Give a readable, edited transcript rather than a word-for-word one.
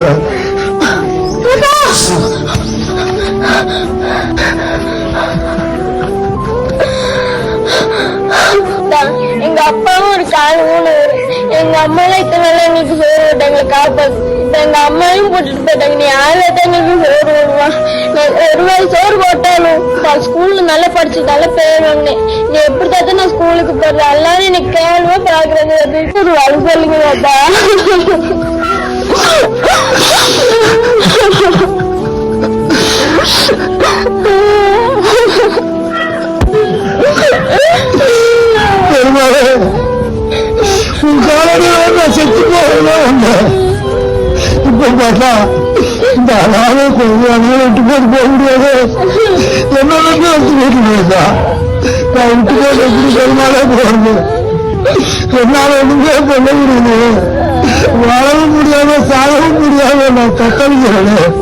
எங்க அப்பாவும் ஒரு கால் ஊனவர். எங்க அம்மாலாம் இத்தனை நாள் எங்களுக்கு சோறு போட்டாங்க காப்பாத்து. இப்ப எங்க அம்மாவையும் போட்டுட்டு போயிட்டாங்க. நீ யாரும் எங்களுக்கு சோறு போடுவா? ஒரு வேளை சோறு போட்டாலும் நான் ஸ்கூல்ல நல்லா படிச்சு நல்ல பேர் வாங்கினேன். நீ எப்படி தாத்தா நான் ஸ்கூலுக்கு போடுறேன்? எல்லாரும் எனக்கு கேள்வா பாக்குறாங்க. ஒரு வழி சொல்லுங்க தாத்தா. செத்து போக இப்ப பார்த்தா இந்த அழகாக விட்டு போட்டு போக முடியாது. என்னோட வச்சு வீட்டு போயிருந்தா நான் விட்டு போட்டு எப்படி பெருமாளே போறது. என்னால ஒண்ணுமே சொல்ல முடியுது. வாழவும் முடியாம சாகவும் முடியாம நான் தத்தளிக்கிறேன்.